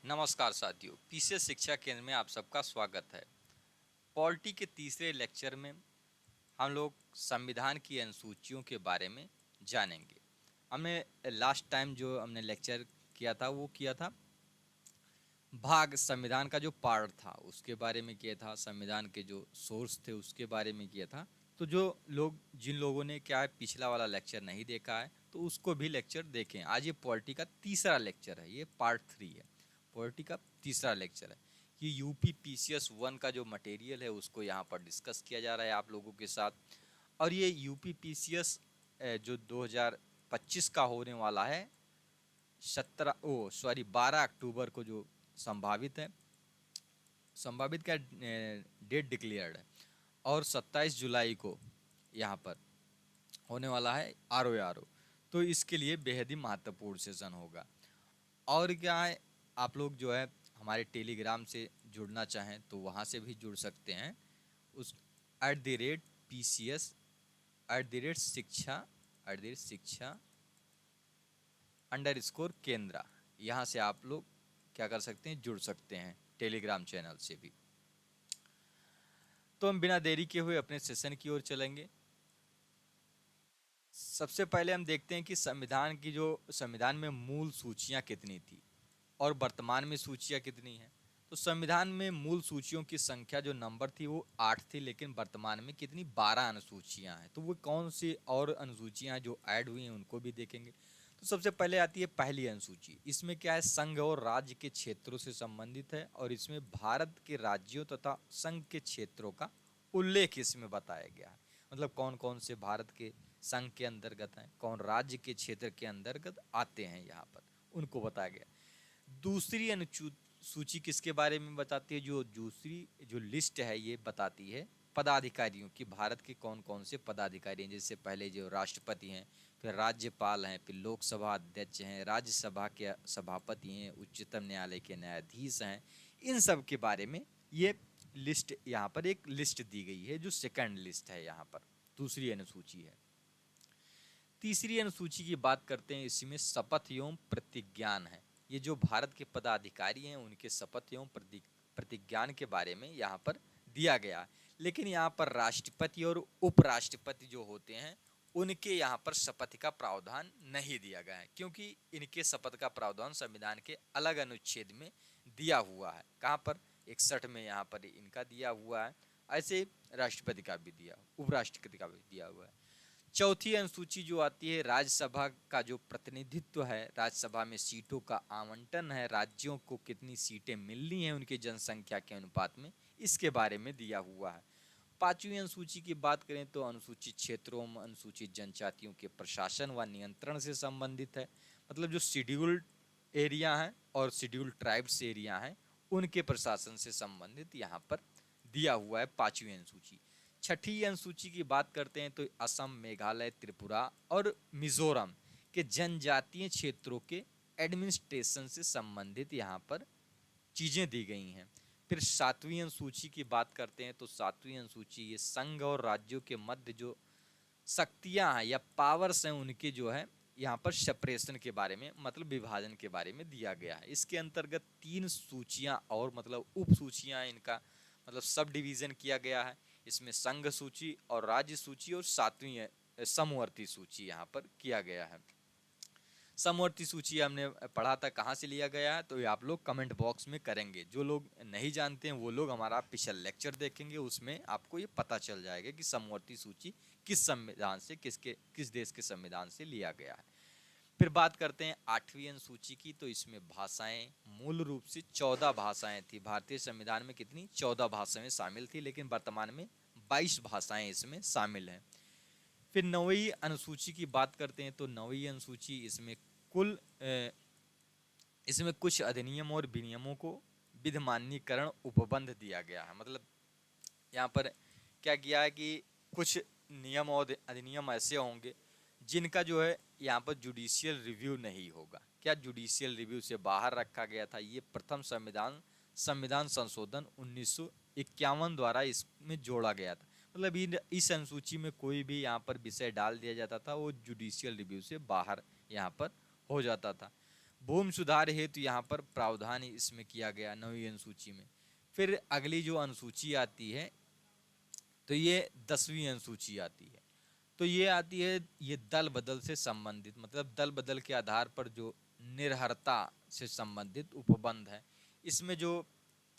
नमस्कार साथियों, पीसीएस शिक्षा केंद्र में आप सबका स्वागत है। पॉलिटी के तीसरे लेक्चर में हम लोग संविधान की अनुसूचियों के बारे में जानेंगे। हमने लास्ट टाइम जो हमने लेक्चर किया था वो किया था भाग संविधान का जो पार्ट था उसके बारे में किया था, संविधान के जो सोर्स थे उसके बारे में किया था। तो जिन लोगों ने क्या है पिछला वाला लेक्चर नहीं देखा है तो उसको भी लेक्चर देखें। आज ये पॉलिटी का तीसरा लेक्चर है, ये पार्ट 3 है, पॉलिटी का तीसरा लेक्चर है। ये यूपी पीसीएस 1 का जो मटेरियल है उसको यहाँ पर डिस्कस किया जा रहा है आप लोगों के साथ। और ये यूपी पीसीएस जो 2025 का होने वाला है 12 अक्टूबर को जो संभावित है, संभावित का डेट डिक्लेयर्ड है, और 27 जुलाई को यहाँ पर होने वाला है आरओ। तो इसके लिए बेहद ही महत्वपूर्ण सेशन होगा। और क्या है, आप लोग जो है हमारे टेलीग्राम से जुड़ना चाहें तो वहाँ से भी जुड़ सकते हैं, उस @PCS @शिक्षा _केंद्र, यहाँ से आप लोग क्या कर सकते हैं, जुड़ सकते हैं टेलीग्राम चैनल से भी। तो हम बिना देरी के हुए अपने सेशन की ओर चलेंगे। सबसे पहले हम देखते हैं कि संविधान में मूल सूचियां कितनी थी और वर्तमान में सूचियां कितनी हैं। तो संविधान में मूल सूचियों की संख्या जो नंबर थी वो 8 थी, लेकिन वर्तमान में कितनी 12 अनुसूचियां हैं। तो वो कौन सी और अनुसूचियां जो ऐड हुई हैं उनको भी देखेंगे। तो सबसे पहले आती है पहली अनुसूची। इसमें क्या है, संघ और राज्य के क्षेत्रों से संबंधित है, और इसमें भारत के राज्यों तथा संघ के क्षेत्रों का उल्लेख इसमें बताया गया है। मतलब कौन कौन से भारत के संघ के अंतर्गत हैं, कौन राज्य के क्षेत्र के अंतर्गत आते हैं, यहाँ पर उनको बताया गया। दूसरी अनुसूची किसके बारे में बताती है, जो दूसरी जो लिस्ट है ये बताती है पदाधिकारियों की, भारत के कौन कौन से पदाधिकारी हैं। जैसे पहले जो राष्ट्रपति हैं, फिर राज्यपाल हैं, फिर लोकसभा अध्यक्ष हैं, राज्यसभा के सभापति हैं, उच्चतम न्यायालय के न्यायाधीश हैं। इन सब के बारे में ये लिस्ट, यहाँ पर एक लिस्ट दी गई है जो सेकंड लिस्ट है, यहाँ पर दूसरी अनुसूची है। तीसरी अनुसूची की बात करते हैं, इसमें शपथ एवं प्रतिज्ञान है। ये जो भारत के पदाधिकारी हैं उनके शपथ एवं प्रतिज्ञान के बारे में यहाँ पर दिया गया है। लेकिन यहाँ पर राष्ट्रपति और उपराष्ट्रपति जो होते हैं उनके यहाँ पर शपथ का प्रावधान नहीं दिया गया है, क्योंकि इनके शपथ का प्रावधान संविधान के अलग अनुच्छेद में दिया हुआ है। कहाँ पर, 61 में यहाँ पर इनका दिया हुआ है। ऐसे राष्ट्रपति का भी दिया, उपराष्ट्रपति का भी दिया हुआ है। चौथी अनुसूची जो आती है, राज्यसभा का जो प्रतिनिधित्व है, राज्यसभा में सीटों का आवंटन है, राज्यों को कितनी सीटें मिलनी है उनकी जनसंख्या के अनुपात में, इसके बारे में दिया हुआ है। पांचवी अनुसूची की बात करें तो अनुसूचित क्षेत्रों में अनुसूचित जनजातियों के प्रशासन व नियंत्रण से संबंधित है। मतलब जो शेड्यूल्ड एरिया है और शेड्यूल्ड ट्राइब्स एरिया है उनके प्रशासन से संबंधित यहाँ पर दिया हुआ है पांचवी अनुसूची। छठी अनुसूची की बात करते हैं तो असम, मेघालय, त्रिपुरा और मिजोरम के जनजातीय क्षेत्रों के एडमिनिस्ट्रेशन से संबंधित यहाँ पर चीजें दी गई हैं। फिर सातवीं अनुसूची की बात करते हैं तो सातवीं अनुसूची ये संघ और राज्यों के मध्य जो शक्तियां हैं या पावर्स हैं उनके जो है यहाँ पर सेपरेशन के बारे में, मतलब विभाजन के बारे में दिया गया है। इसके अंतर्गत 3 सूचियां और मतलब उप सूचियां, इनका मतलब सब डिवीजन किया गया है। इसमें संघ सूची और राज्य सूची और 7वीं समवर्ती सूची यहाँ पर किया गया है। समवर्ती सूची हमने पढ़ा था, कहाँ से लिया गया है तो ये आप लोग कमेंट बॉक्स में करेंगे। जो लोग नहीं जानते हैं वो लोग हमारा पिछला लेक्चर देखेंगे, उसमें आपको ये पता चल जाएगा कि समवर्ती सूची किस संविधान से, किस देश के संविधान से लिया गया है। फिर बात करते हैं 8वीं अनुसूची की। तो इसमें भाषाएं मूल रूप से 14 भाषाएं थी। भारतीय संविधान में कितनी 14 भाषाएं शामिल थी, लेकिन वर्तमान में 22 भाषाएं इसमें शामिल हैं। फिर 9वीं अनुसूची की बात करते हैं तो 9वीं अनुसूची इसमें कुछ अधिनियम और विनियमों को विधिमान्यीकरण उपबंध दिया गया है। मतलब यहाँ पर क्या किया है कि कुछ नियम और अधिनियम ऐसे होंगे जिनका जो है यहाँ पर जुडिशियल रिव्यू नहीं होगा। क्या जुडिशियल रिव्यू से बाहर रखा गया था। ये प्रथम संविधान संशोधन 1951 द्वारा इसमें जोड़ा गया था। मतलब इस अनुसूची में कोई भी यहाँ पर विषय डाल दिया जाता था वो जुडिशियल रिव्यू से बाहर यहाँ पर हो जाता था। भूमि सुधार हेतु यहाँ पर प्रावधान इसमें किया गया 9वीं अनुसूची में। फिर अगली जो अनुसूची आती है तो ये 10वीं अनुसूची आती है। तो ये आती है, ये दल बदल से संबंधित, मतलब दल बदल के आधार पर जो निर्हरता से संबंधित उपबंध है। इसमें जो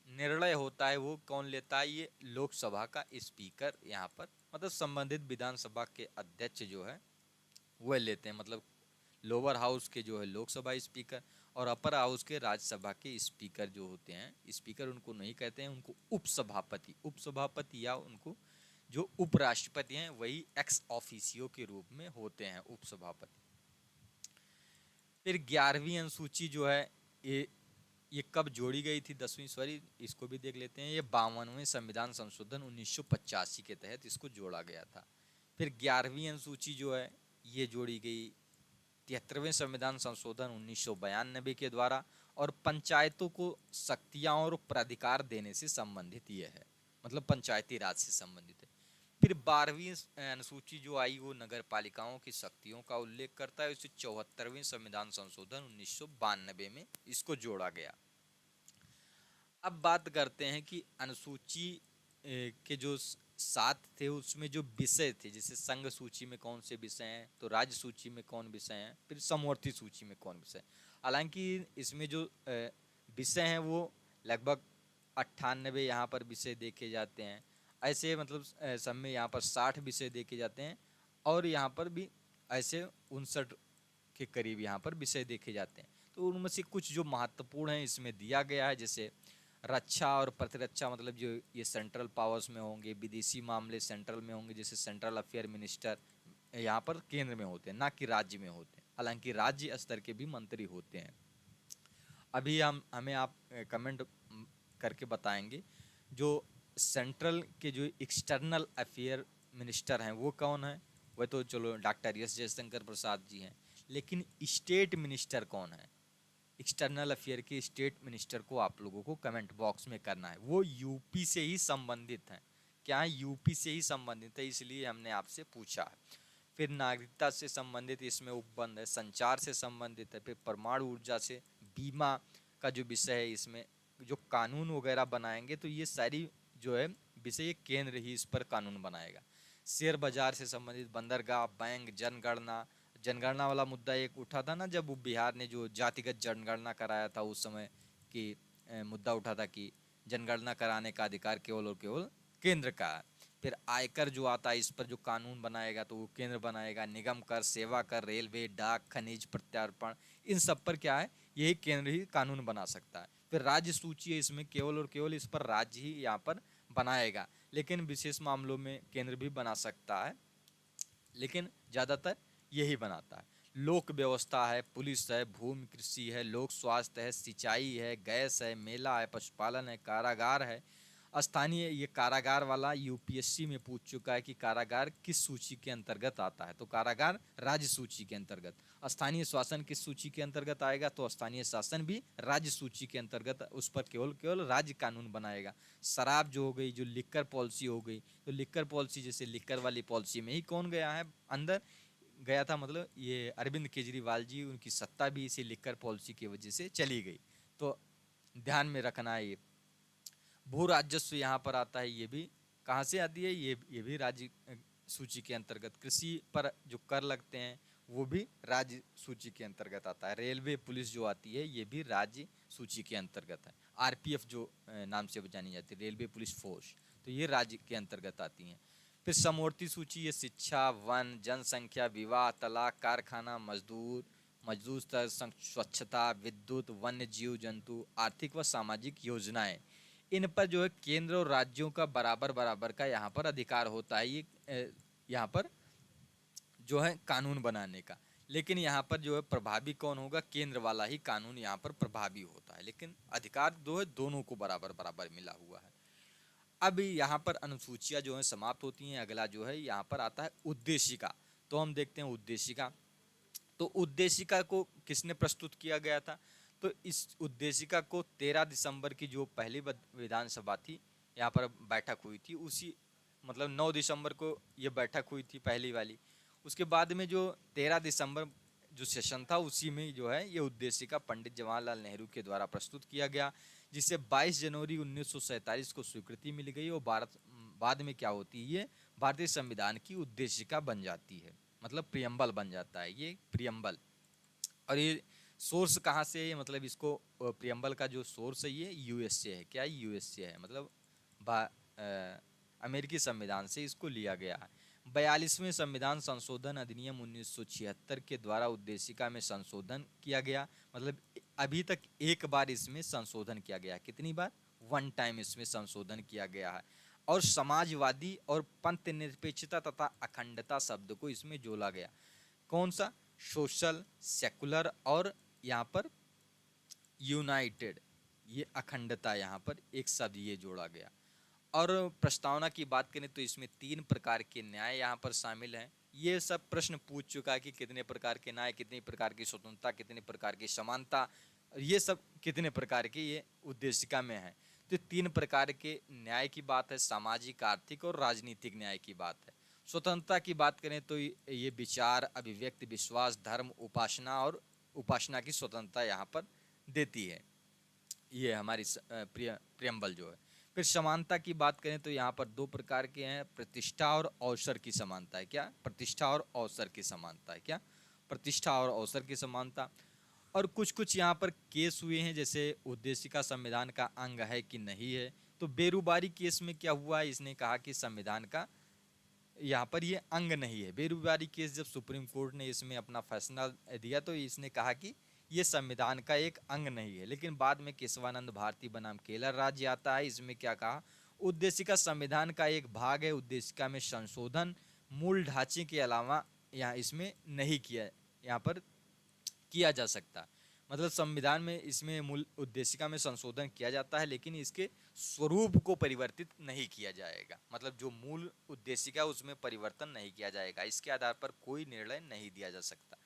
निर्णय होता है वो कौन लेता है? ये लोकसभा का स्पीकर यहाँ पर, मतलब संबंधित विधानसभा के अध्यक्ष जो है वह लेते हैं। मतलब लोअर हाउस के जो है लोकसभा स्पीकर और अपर हाउस के राज्यसभा के स्पीकर जो होते हैं, स्पीकर उनको नहीं कहते हैं, उनको उपसभापति, उपसभापति या उनको जो उपराष्ट्रपति हैं वही एक्स ऑफिसियो के रूप में होते हैं उपसभापति। फिर 11वीं अनुसूची जो है ये कब जोड़ी गई थी? 10वीं, सॉरी, इसको भी देख लेते हैं। ये 52वें संविधान संशोधन 1985 के तहत इसको जोड़ा गया था। फिर 11वीं अनुसूची जो है ये जोड़ी गई 73वें संविधान संशोधन 1992 के द्वारा और पंचायतों को शक्तियां और प्राधिकार देने से संबंधित ये है, मतलब पंचायती राज से संबंधित है। फिर 12वीं अनुसूची जो आई वो नगर पालिकाओं की शक्तियों का उल्लेख करता है, इसे 74वें संविधान संशोधन 1992 में इसको जोड़ा गया। अब बात करते हैं कि अनुसूची के जो 7 थे उसमें जो विषय थे, जैसे संघ सूची में कौन से विषय हैं, तो राज्य सूची में कौन विषय हैं, फिर समवर्ती सूची में कौन विषय। हालांकि इसमें जो विषय हैं वो लगभग 98 यहाँ पर विषय देखे जाते हैं। ऐसे मतलब सब में यहाँ पर 60 विषय देखे जाते हैं और यहाँ पर भी ऐसे 59 के करीब यहाँ पर विषय देखे जाते हैं। तो उनमें से कुछ जो महत्वपूर्ण है इसमें दिया गया है, जैसे रक्षा और प्रतिरक्षा, मतलब जो ये सेंट्रल पावर्स में होंगे, विदेशी मामले सेंट्रल में होंगे, जैसे सेंट्रल अफेयर मिनिस्टर यहाँ पर केंद्र में होते हैं, ना कि राज्य में होते हैं। हालांकि राज्य स्तर के भी मंत्री होते हैं। अभी हमें आप कमेंट करके बताएंगे जो सेंट्रल के जो एक्सटर्नल अफेयर मिनिस्टर हैं वो कौन है? वह तो चलो डॉक्टर एस जयशंकर प्रसाद जी हैं, लेकिन स्टेट मिनिस्टर कौन है? एक्सटर्नल अफेयर के स्टेट मिनिस्टर को आप लोगों को कमेंट बॉक्स में करना है। वो यूपी से ही संबंधित हैं। क्या है? यूपी से ही संबंधित है, इसलिए हमने आपसे पूछा है। फिर नागरिकता से संबंधित इसमें उपबंध है, संचार से संबंधित है, फिर परमाणु ऊर्जा से, बीमा का जो विषय है, इसमें जो कानून वगैरह बनाएंगे तो ये सारी जो है विषय केंद्र ही इस पर कानून बनाएगा। शेयर बाजार से संबंधित, बंदरगाह, बैंक, जनगणना वाला मुद्दा एक उठा था ना, जब वो बिहार ने जो जातिगत जनगणना कराया था उस समय की मुद्दा उठा था कि जनगणना कराने का अधिकार केवल और केवल केंद्र का है। फिर आयकर जो आता है इस पर जो कानून बनाएगा तो वो केंद्र बनाएगा। निगम कर, सेवा कर, रेलवे, डाक, खनिज, प्रत्यार्पण, इन सब पर क्या है, यही केंद्र ही कानून बना सकता है। फिर राज्य सूची है, इसमें केवल और केवल इस पर राज्य ही यहाँ पर बनाएगा, लेकिन विशेष मामलों में केंद्र भी बना सकता है, लेकिन ज़्यादातर यही बनाता है। लोक व्यवस्था है, पुलिस है, भूमि कृषि है, लोक स्वास्थ्य है, सिंचाई है, गैस है, मेला है, पशुपालन है, कारागार है। स्थानीय, ये कारागार वाला यूपीएससी में पूछ चुका है कि कारागार किस सूची के अंतर्गत आता है, तो कारागार राज्य सूची के अंतर्गत। स्थानीय शासन किस सूची के अंतर्गत आएगा, तो स्थानीय शासन भी राज्य सूची के अंतर्गत, उस पर केवल केवल राज्य कानून बनाएगा। शराब जो हो गई, जो लिक्कर पॉलिसी हो गई, तो लिक्कर पॉलिसी, जैसे लिक्कर वाली पॉलिसी में ही कौन गया है अंदर, गया था, मतलब ये अरविंद केजरीवाल जी, उनकी सत्ता भी इसी लिक्कर पॉलिसी की वजह से चली गई, तो ध्यान में रखना है। ये भू राजस्व यहाँ पर आता है, ये भी कहाँ से आती है, ये भी राज्य सूची के अंतर्गत। कृषि पर जो कर लगते हैं वो भी राज्य सूची के अंतर्गत आता है। रेलवे, पुलिस जो आती है ये भी राज्य सूची के अंतर्गत है। आरपीएफ जो नाम से जानी जाती है, रेलवे पुलिस फोर्स, तो ये राज्य के अंतर्गत आती हैं। फिर समवर्ती सूची, ये शिक्षा, वन, जनसंख्या, विवाह, तलाक, कारखाना, मजदूर स्तर, स्वच्छता, विद्युत, वन्य जीव जंतु, आर्थिक व सामाजिक योजनाएं, इन पर जो है केंद्र और राज्यों का बराबर बराबर का यहाँ पर अधिकार होता है, ये यहाँ पर जो है कानून बनाने का। लेकिन यहाँ पर जो है प्रभावी कौन होगा, केंद्र वाला ही कानून यहाँ पर प्रभावी होता है, लेकिन अधिकार जो है दोनों को बराबर बराबर मिला हुआ है। अब यहाँ पर अनुसूचियाँ जो है समाप्त होती हैं। अगला जो है यहाँ पर आता है उद्देशिका। तो हम देखते हैं उद्देशिका। तो उद्देशिका को किसने प्रस्तुत किया गया था, तो इस उद्देशिका को 13 दिसंबर की जो पहली विधानसभा थी यहाँ पर बैठक हुई थी, उसी मतलब 9 दिसंबर को ये बैठक हुई थी पहली वाली। उसके बाद में जो 13 दिसंबर जो सेशन था उसी में जो है ये उद्देशिका पंडित जवाहरलाल नेहरू के द्वारा प्रस्तुत किया गया, जिसे 22 जनवरी 1947 को स्वीकृति मिल गई और बाद में क्या होती है, ये भारतीय संविधान की उद्देशिका बन जाती है, मतलब प्रियम्बल बन जाता है ये प्रियम्बल। और ये सोर्स कहाँ से है, मतलब इसको प्रियम्बल का जो सोर्स है ये यूएस से है। क्या यूएस से है, मतलब अमेरिकी संविधान से इसको लिया गया है। 42वें संविधान संशोधन अधिनियम 1976 के द्वारा उद्देशिका में संशोधन किया गया, मतलब अभी तक एक बार इसमें संशोधन किया गया। कितनी बार? 1 टाइम इसमें संशोधन किया गया है। और समाजवादी और पंथ निरपेक्षता तथा अखंडता शब्द को इसमें जोड़ा गया। कौन सा? सोशल, सेकुलर और यहाँ पर यूनाइटेड, ये अखंडता यहाँ पर एक शब्द ये जोड़ा गया। और प्रस्तावना की बात करें तो इसमें 3 प्रकार के न्याय यहाँ पर शामिल हैं। ये सब प्रश्न पूछ चुका है कि कितने प्रकार के न्याय, कितनी प्रकार की स्वतंत्रता, कितने प्रकार की समानता, ये सब कितने प्रकार के ये उद्देशिका में है। तो 3 प्रकार के न्याय की बात है, सामाजिक, आर्थिक और राजनीतिक न्याय की बात है। स्वतंत्रता की बात करें तो ये विचार, अभिव्यक्ति, विश्वास, धर्म, उपासना और उपासना की स्वतंत्रता यहाँ पर देती है, ये हमारी प्रियम्बल जो है। फिर समानता की बात करें तो यहाँ पर 2 प्रकार के हैं, प्रतिष्ठा और अवसर की समानता है। क्या? प्रतिष्ठा और अवसर की समानता है। क्या? प्रतिष्ठा और अवसर की समानता। और कुछ यहाँ पर केस हुए हैं, जैसे उद्देशिका संविधान का अंग है कि नहीं है। तो बेरुबारी केस में क्या हुआ, इसने कहा कि संविधान का यहाँ पर ये अंग नहीं है। बेरुबारी केस जब सुप्रीम कोर्ट ने इसमें अपना फैसला दिया तो इसने कहा कि ये संविधान का एक अंग नहीं है। लेकिन बाद में केशवानंद भारती बनाम केरल राज्य आता है, इसमें क्या कहा, उद्देशिका संविधान का एक भाग है, उद्देशिका में संशोधन मूल ढांचे के अलावा यहाँ इसमें नहीं किया, यहाँ पर किया जा सकता। मतलब संविधान में इसमें मूल उद्देशिका में संशोधन किया जाता है, लेकिन इसके स्वरूप को परिवर्तित नहीं किया जाएगा। मतलब जो मूल उद्देशिका उसमें परिवर्तन नहीं किया जाएगा, इसके आधार पर कोई निर्णय नहीं दिया जा सकता।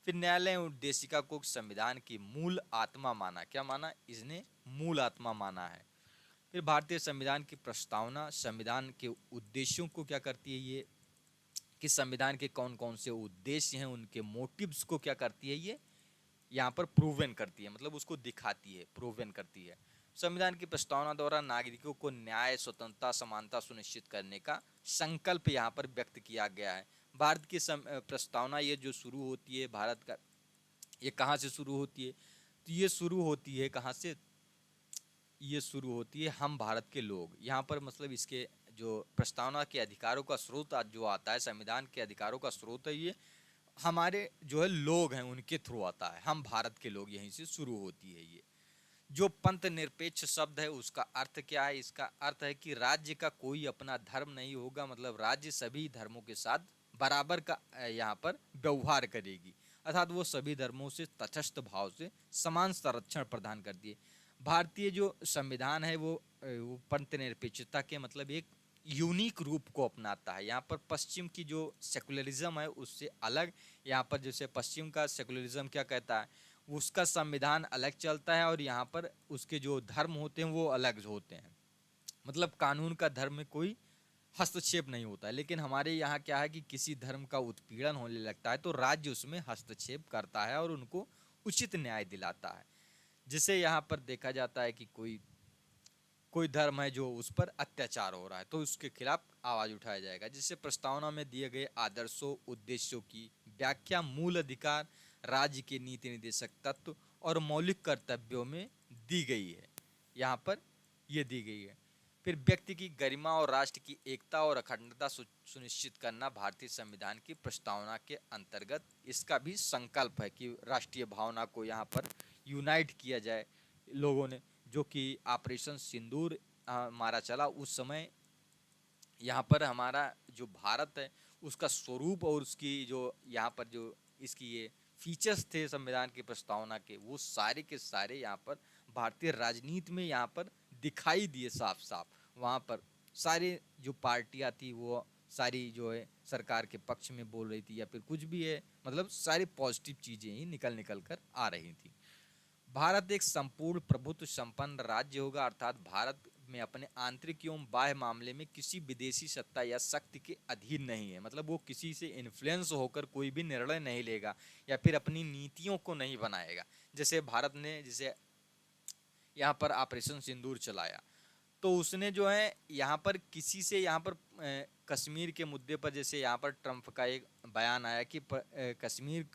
फिर न्यायालय उद्देशिका को संविधान की मूल आत्मा माना। क्या माना? इसने मूल आत्मा माना है। फिर भारतीय संविधान की प्रस्तावना संविधान के उद्देश्यों को क्या करती है, ये कि संविधान के कौन कौन से उद्देश्य हैं, उनके मोटिव्स को क्या करती है, ये यहाँ पर प्रूवन करती है, मतलब उसको दिखाती है, प्रूवन करती है। संविधान की प्रस्तावना द्वारा नागरिकों को न्याय, स्वतंत्रता, समानता सुनिश्चित करने का संकल्प यहाँ पर व्यक्त किया गया है। भारत की प्रस्तावना ये जो शुरू होती है, भारत का ये कहाँ से शुरू होती है, तो ये शुरू होती है कहाँ से, ये शुरू होती है हम भारत के लोग। यहाँ पर मतलब इसके जो प्रस्तावना के अधिकारों का स्रोत जो आता है, संविधान के अधिकारों का स्रोत है, ये हमारे जो है लोग हैं उनके थ्रू आता है, हम भारत के लोग, यहीं से शुरू होती है ये। जो पंथ निरपेक्ष शब्द है उसका अर्थ क्या है? इसका अर्थ है कि राज्य का कोई अपना धर्म नहीं होगा, मतलब राज्य सभी धर्मों के साथ बराबर का यहाँ पर व्यवहार करेगी, अर्थात वो सभी धर्मों से तटस्थ भाव से समान संरक्षण प्रदान करती है। भारतीय जो संविधान है वो पंथ निरपेक्षता के मतलब एक यूनिक रूप को अपनाता है। यहाँ पर पश्चिम की जो सेकुलरिज्म है उससे अलग, यहाँ पर जैसे पश्चिम का सेकुलरिज्म क्या कहता है, उसका संविधान अलग चलता है और यहाँ पर उसके जो धर्म होते हैं वो अलग होते हैं, मतलब कानून का धर्म में कोई हस्तक्षेप नहीं होता है। लेकिन हमारे यहाँ क्या है कि किसी धर्म का उत्पीड़न होने लगता है तो राज्य उसमें हस्तक्षेप करता है और उनको उचित न्याय दिलाता है। जिसे यहाँ पर देखा जाता है कि कोई धर्म है जो उस पर अत्याचार हो रहा है तो उसके खिलाफ आवाज उठाया जाएगा। जिससे प्रस्तावना में दिए गए आदर्शों, उद्देश्यों की व्याख्या मूल अधिकार, राज्य के नीति निर्देशक तत्व और मौलिक कर्तव्यों में दी गई है, यहाँ पर ये दी गई है। फिर व्यक्ति की गरिमा और राष्ट्र की एकता और अखंडता सुनिश्चित करना भारतीय संविधान की प्रस्तावना के अंतर्गत इसका भी संकल्प है कि राष्ट्रीय भावना को यहाँ पर यूनाइट किया जाए लोगों ने। जो कि ऑपरेशन सिंदूर हमारा चला उस समय, यहाँ पर हमारा जो भारत है उसका स्वरूप और उसकी जो यहाँ पर जो इसकी ये फीचर्स थे संविधान की प्रस्तावना के, वो सारे के सारे यहाँ पर भारतीय राजनीति में यहाँ पर दिखाई दिए साफ साफ। वहाँ पर सारे जो पार्टियाँ थी वो सारी जो है सरकार के पक्ष में बोल रही थी या फिर कुछ भी है, मतलब सारी पॉजिटिव चीज़ें ही निकल कर आ रही थी। भारत एक संपूर्ण प्रभुत्व संपन्न राज्य होगा, अर्थात भारत में अपने आंतरिक एवं बाह्य मामले में किसी विदेशी सत्ता या शक्ति के अधीन नहीं है। मतलब वो किसी से इन्फ्लुएंस होकर कोई भी निर्णय नहीं लेगा या फिर अपनी नीतियों को नहीं बनाएगा। जैसे भारत ने जैसे यहाँ पर ऑपरेशन सिंदूर चलाया, तो उसने जो है यहाँ पर किसी से यहाँ पर कश्मीर के मुद्दे पर, जैसे यहाँ पर ट्रंप का एक बयान आया कि कश्मीर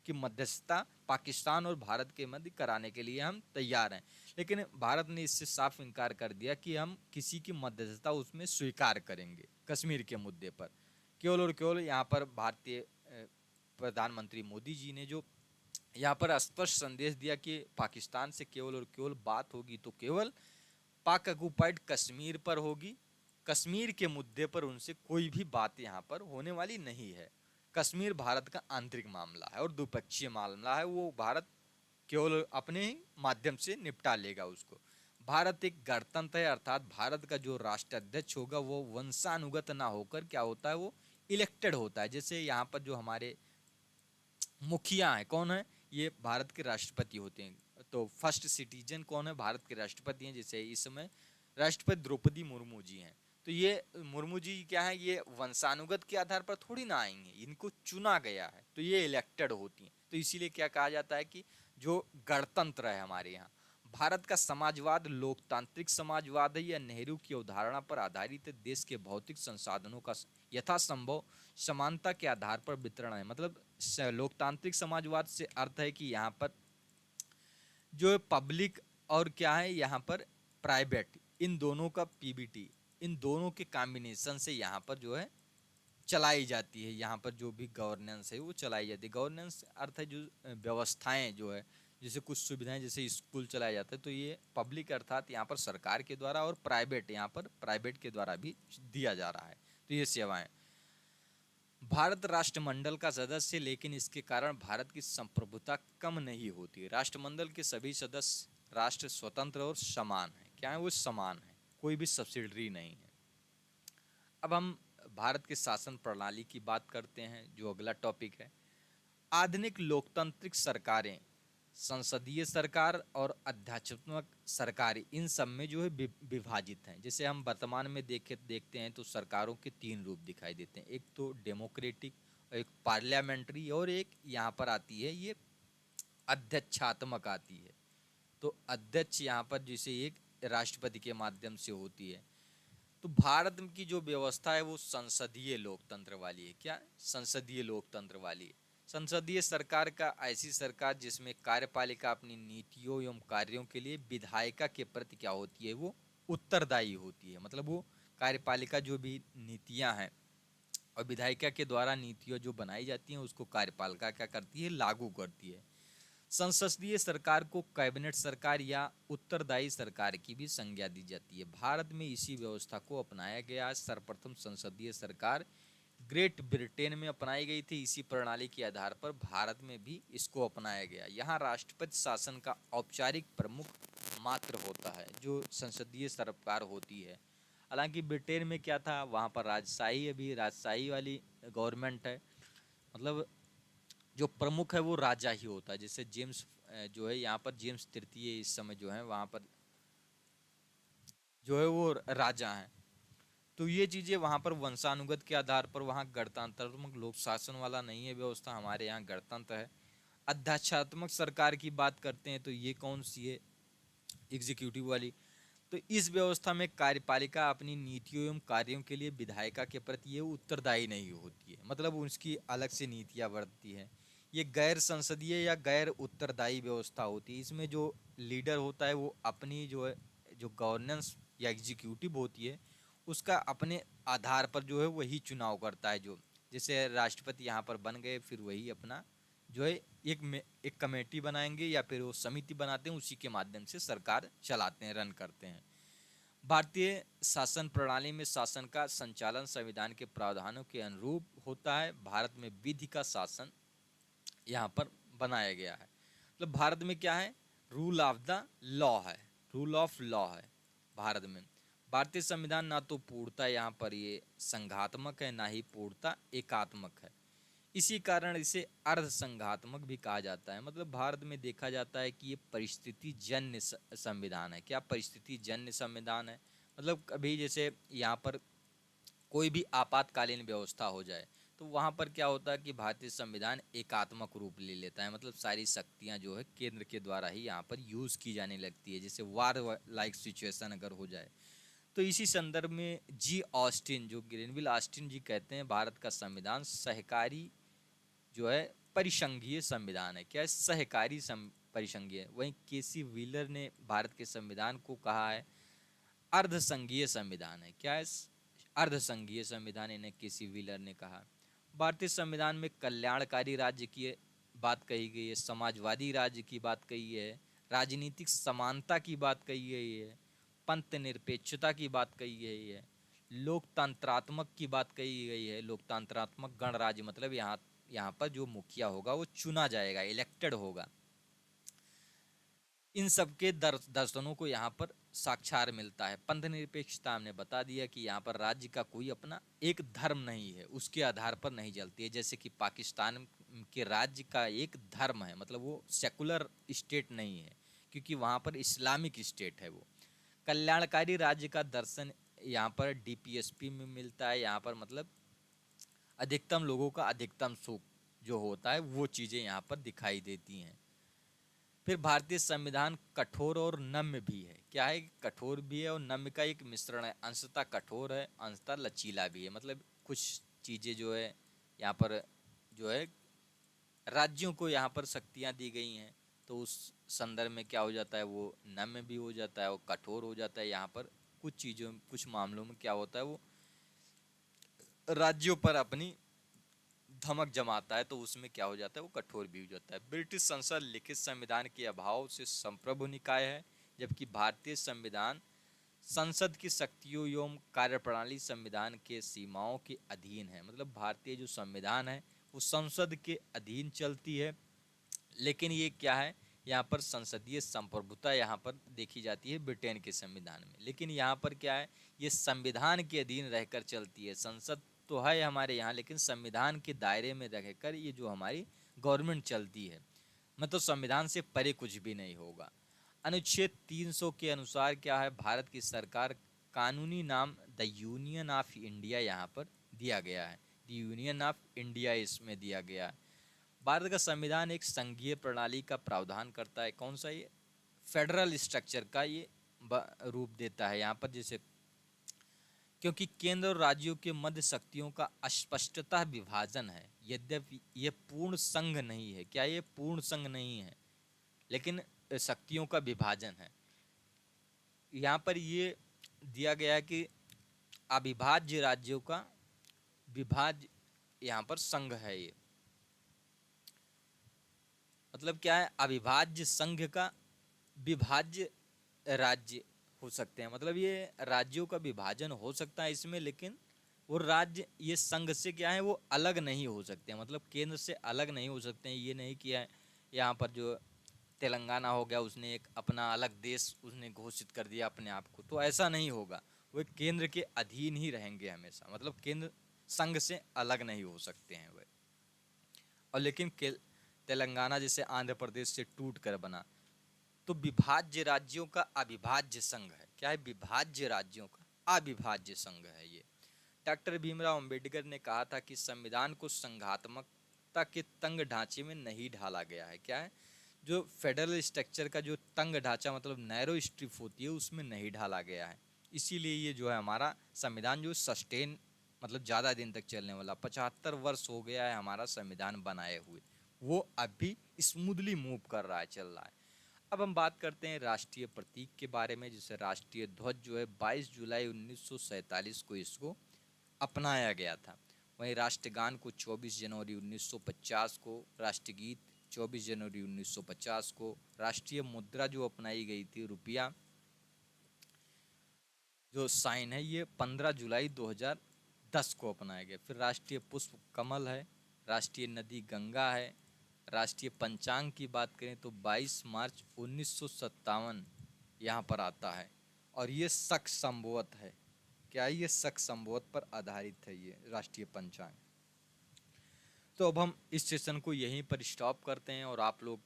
की मध्यस्थता पाकिस्तान और भारत के मध्य कराने के लिए हम तैयार हैं, लेकिन भारत ने इससे साफ इनकार कर दिया कि हम किसी की मध्यस्थता उसमें स्वीकार करेंगे कश्मीर के मुद्दे पर। केवल और केवल यहाँ पर भारतीय प्रधानमंत्री मोदी जी ने जो यहाँ पर स्पष्ट संदेश दिया कि पाकिस्तान से केवल और केवल बात होगी तो केवल पाक ऑक्युपाइड कश्मीर पर होगी, कश्मीर के मुद्दे पर उनसे कोई भी बात यहाँ पर होने वाली नहीं है। कश्मीर भारत का आंतरिक मामला है और द्विपक्षीय मामला है, वो भारत केवल अपने ही माध्यम से निपटा लेगा उसको। भारत एक गणतंत्र है, अर्थात भारत का जो राष्ट्राध्यक्ष होगा वो वंशानुगत ना होकर क्या होता है, वो इलेक्टेड होता है। जैसे यहाँ पर जो हमारे मुखिया हैं, कौन है, ये भारत के राष्ट्रपति होते हैं। तो फर्स्ट सिटीजन कौन है, भारत के राष्ट्रपति हैं। जैसे इस समय राष्ट्रपति द्रौपदी मुर्मू जी हैं, तो ये मुर्मू जी क्या है, ये वंशानुगत के आधार पर थोड़ी ना आएंगे, इनको चुना गया है, तो ये इलेक्टेड होती हैं। तो इसीलिए क्या कहा जाता है कि जो गणतंत्र है हमारे यहाँ, भारत का समाजवाद लोकतांत्रिक समाजवाद है या नेहरू की अवधारणा पर आधारित है। देश के भौतिक संसाधनों का यथासंभव समानता के आधार पर वितरण है। मतलब लोकतांत्रिक समाजवाद से अर्थ है कि यहाँ पर जो पब्लिक और क्या है यहाँ पर प्राइवेट, इन दोनों का पीबीटी, इन दोनों के कॉम्बिनेशन से यहाँ पर जो है चलाई जाती है। यहाँ पर जो भी गवर्नेंस है वो चलाई जाती है। गवर्नेंस अर्थ है जो व्यवस्थाएं जो है, जैसे कुछ सुविधाएं, जैसे स्कूल चलाया जाता है, तो ये पब्लिक अर्थात यहाँ पर सरकार के द्वारा, और प्राइवेट यहाँ पर प्राइवेट के द्वारा भी दिया जा रहा है। तो ये सेवाएं, भारत राष्ट्रमंडल का सदस्य, लेकिन इसके कारण भारत की संप्रभुता कम नहीं होती। राष्ट्रमंडल के सभी सदस्य राष्ट्र स्वतंत्र और समान है। क्या है, वो समान है, कोई भी सब्सिडरी नहीं है। अब हम भारत के शासन प्रणाली की बात करते हैं, जो अगला टॉपिक है। आधुनिक लोकतांत्रिक सरकारें संसदीय सरकार और अध्यात्मक सरकार, इन सब में जो है विभाजित हैं। जैसे हम वर्तमान में देखते हैं तो सरकारों के तीन रूप दिखाई देते हैं, एक तो डेमोक्रेटिक, एक पार्लियामेंट्री, और एक यहाँ पर आती है ये अध्यक्षात्मक आती है। तो अध्यक्ष यहाँ पर जैसे एक राष्ट्रपति के माध्यम से होती है। तो भारत की जो व्यवस्था है वो संसदीय लोकतंत्र वाली है। क्या, संसदीय लोकतंत्र वाली है। संसदीय सरकार का ऐसी सरकार जिसमें कार्यपालिका अपनी नीतियों एवं कार्यों के लिए विधायिका के प्रति क्या होती है, वो उत्तरदायी होती है। मतलब वो कार्यपालिका जो भी नीतियां हैं और विधायिका के द्वारा नीतियां जो बनाई जाती हैं उसको कार्यपालिका क्या करती है, लागू करती है। संसदीय सरकार को कैबिनेट सरकार या उत्तरदायी सरकार की भी संज्ञा दी जाती है। भारत में इसी व्यवस्था को अपनाया गया। सर्वप्रथम संसदीय सरकार ग्रेट ब्रिटेन में अपनाई गई थी। इसी प्रणाली के आधार पर भारत में भी इसको अपनाया गया। यहाँ राष्ट्रपति शासन का औपचारिक प्रमुख मात्र होता है, जो संसदीय सरकार होती है। हालांकि ब्रिटेन में क्या था, वहाँ पर राजशाही, अभी राजशाही वाली गवर्नमेंट है। मतलब जो प्रमुख है वो राजा ही होता है। जैसे जेम्स जो है यहाँ पर जेम्स तृतीय इस समय जो है वहाँ पर जो है वो राजा हैं। तो ये चीज़ें वहाँ पर वंशानुगत के आधार पर, वहाँ गणतंत्रात्मक लोक शासन वाला नहीं है व्यवस्था, हमारे यहाँ गणतंत्र है। अध्यक्षात्मक सरकार की बात करते हैं तो ये कौन सी है, एग्जीक्यूटिव वाली। तो इस व्यवस्था में कार्यपालिका अपनी नीतियों एवं कार्यों के लिए विधायिका के प्रति ये उत्तरदायी नहीं होती है। मतलब उसकी अलग से नीतियाँ बढ़ती हैं। ये गैर संसदीय या गैर उत्तरदायी व्यवस्था होती है। इसमें जो लीडर होता है वो अपनी जो है जो गवर्नेंस या एग्जीक्यूटिव होती है उसका अपने आधार पर जो है वही चुनाव करता है। जो जैसे राष्ट्रपति यहाँ पर बन गए, फिर वही अपना जो है एक कमेटी बनाएंगे या फिर वो समिति बनाते हैं, उसी के माध्यम से सरकार चलाते हैं, रन करते हैं। भारतीय शासन प्रणाली में शासन का संचालन संविधान के प्रावधानों के अनुरूप होता है। भारत में विधि का शासन यहाँ पर बनाया गया है। मतलब भारत में क्या है, रूल ऑफ द लॉ है, रूल ऑफ लॉ है भारत में। भारतीय संविधान ना तो पूर्णता यहाँ पर ये संघात्मक है, ना ही पूर्णता एकात्मक है। इसी कारण इसे अर्धसंघात्मक भी कहा जाता है। मतलब भारत में देखा जाता है कि ये परिस्थिति जन्य संविधान है। क्या परिस्थिति जन्य संविधान है? मतलब कभी जैसे यहाँ पर कोई भी आपातकालीन व्यवस्था हो जाए तो वहाँ पर क्या होता है कि भारतीय संविधान एकात्मक रूप ले लेता है। मतलब सारी शक्तियाँ जो है केंद्र के द्वारा ही यहाँ पर यूज़ की जाने लगती है। जैसे वार लाइक सिचुएशन अगर हो जाए तो इसी संदर्भ में जी ऑस्टिन, जो ग्रेनविल ऑस्टिन जी कहते हैं भारत का संविधान सहकारी जो है परिसंघीय संविधान है। क्या है? सहकारी परिसंघीय। वहीं केसी व्हीलर ने भारत के संविधान को कहा है अर्धसंघीय संविधान है। क्या है? अर्धसंघीय संविधान इन्हें केसी व्हीलर ने कहा। भारतीय संविधान में कल्याणकारी राज्य की बात कही गई है, समाजवादी राज्य की बात कही है, राजनीतिक समानता की बात कही गई है, पंथ निरपेक्षता की बात कही गई है, लोकतंत्रात्मक की बात कही गई है। लोकतंत्रात्मक गणराज्य मतलब यहाँ पर जो मुखिया होगा वो चुना जाएगा, इलेक्टेड होगा। इन सब के दर्शनों को यहाँ पर साक्षार मिलता है। पंथ निरपेक्षता हमने बता दिया कि यहाँ पर राज्य का कोई अपना एक धर्म नहीं है, उसके आधार पर नहीं चलती है। जैसे कि पाकिस्तान के राज्य का एक धर्म है, मतलब वो सेकुलर स्टेट नहीं है, क्योंकि वहाँ पर इस्लामिक स्टेट है वो। कल्याणकारी राज्य का दर्शन यहाँ पर डीपीएसपी में मिलता है। यहाँ पर मतलब अधिकतम लोगों का अधिकतम सुख जो होता है वो चीज़ें यहाँ पर दिखाई देती हैं। फिर भारतीय संविधान कठोर और नम्य भी है। क्या है? कठोर भी है और नम्य का एक मिश्रण है। अंशतः कठोर है, अंशतः लचीला भी है। मतलब कुछ चीज़ें जो है यहाँ पर जो है राज्यों को यहाँ पर शक्तियाँ दी गई हैं, तो उस संदर्भ में क्या हो जाता है, वो नम्य भी हो जाता है और कठोर हो जाता है। यहाँ पर कुछ चीज़ों कुछ मामलों में क्या होता है, वो राज्यों पर अपनी धमक जमाता है, तो उसमें क्या हो जाता है, वो कठोर भी हो जाता है। ब्रिटिश संसद लिखित संविधान के अभाव से संप्रभु निकाय है, जबकि भारतीय संविधान संसद की शक्तियों एवं कार्यप्रणाली संविधान के सीमाओं के अधीन है। मतलब भारतीय जो संविधान है वो संसद के अधीन चलती है, लेकिन ये क्या है, यहाँ पर संसदीय संप्रभुता यहाँ पर देखी जाती है ब्रिटेन के संविधान में। लेकिन यहाँ पर क्या है, ये संविधान के अधीन रहकर चलती है। संसद तो है हमारे यहाँ, लेकिन संविधान के दायरे में रहकर ये जो हमारी गवर्नमेंट चलती है। मतलब संविधान से परे कुछ भी नहीं होगा। अनुच्छेद 300 के अनुसार क्या है, भारत की सरकार कानूनी नाम द यूनियन ऑफ इंडिया यहाँ पर दिया गया है। द यूनियन ऑफ इंडिया इसमें दिया गया है। भारत का संविधान एक संघीय प्रणाली का प्रावधान करता है। कौन सा? ये फेडरल स्ट्रक्चर का ये रूप देता है यहाँ पर। जैसे क्योंकि केंद्र और राज्यों के मध्य शक्तियों का अस्पष्टतः विभाजन है, यद्यपि ये पूर्ण संघ नहीं है। क्या ये पूर्ण संघ नहीं है, लेकिन शक्तियों का विभाजन है। यहाँ पर ये दिया गया है कि अविभाज्य राज्यों का विभाज्य यहाँ पर संघ है। ये मतलब क्या है, अविभाज्य संघ का विभाज्य राज्य हो सकते हैं। मतलब ये राज्यों का विभाजन हो सकता है इसमें, लेकिन वो राज्य ये संघ से क्या है, वो अलग नहीं हो सकते हैं। मतलब केंद्र से अलग नहीं हो सकते हैं। ये नहीं किया है यहाँ पर जो तेलंगाना हो गया, उसने एक अपना अलग देश उसने घोषित कर दिया अपने आप को, तो ऐसा नहीं होगा। वो केंद्र के अधीन ही रहेंगे हमेशा। मतलब केंद्र संघ से अलग नहीं हो सकते हैं वह। और लेकिन तेलंगाना जैसे आंध्र प्रदेश से टूट कर बना, तो विभाज्य राज्यों का अविभाज्य संघ है। क्या है? विभाज्य राज्यों का अविभाज्य संघ है ये। डॉक्टर भीमराव अंबेडकर ने कहा था कि संविधान को संघात्मकता के तंग ढांचे में नहीं ढाला गया है। क्या है? जो फेडरल स्ट्रक्चर का जो तंग ढांचा मतलब नैरो स्ट्रिप होती है, उसमें नहीं ढाला गया है। इसीलिए ये जो है हमारा संविधान जो सस्टेन मतलब ज़्यादा दिन तक चलने वाला, 75 वर्ष हो गया है हमारा संविधान बनाए हुए, वो अभी स्मूथली मूव कर रहा है, चल रहा है। अब हम बात करते हैं राष्ट्रीय प्रतीक के बारे में। जैसे राष्ट्रीय ध्वज जो है 22 जुलाई 1947 को इसको अपनाया गया था। वहीं राष्ट्रगान को 24 जनवरी 1950 को, राष्ट्रगीत 24 जनवरी 1950 को, राष्ट्रीय मुद्रा जो अपनाई गई थी रुपया जो साइन है, ये 15 जुलाई 2010 को अपनाया गया। फिर राष्ट्रीय पुष्प कमल है, राष्ट्रीय नदी गंगा है। राष्ट्रीय पंचांग की बात करें तो 22 मार्च 1957 यहाँ पर आता है, और ये शक संवत है। क्या ये शक संवत पर आधारित है ये राष्ट्रीय पंचांग। तो अब हम इस सेशन को यहीं पर स्टॉप करते हैं और आप लोग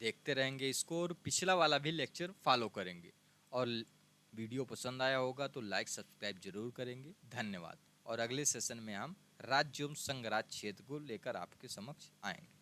देखते रहेंगे इसको और पिछला वाला भी लेक्चर फॉलो करेंगे। और वीडियो पसंद आया होगा तो लाइक सब्सक्राइब जरूर करेंगे। धन्यवाद। और अगले सेशन में हम राज्य एवं संघ राज्य क्षेत्र को लेकर आपके समक्ष आएंगे।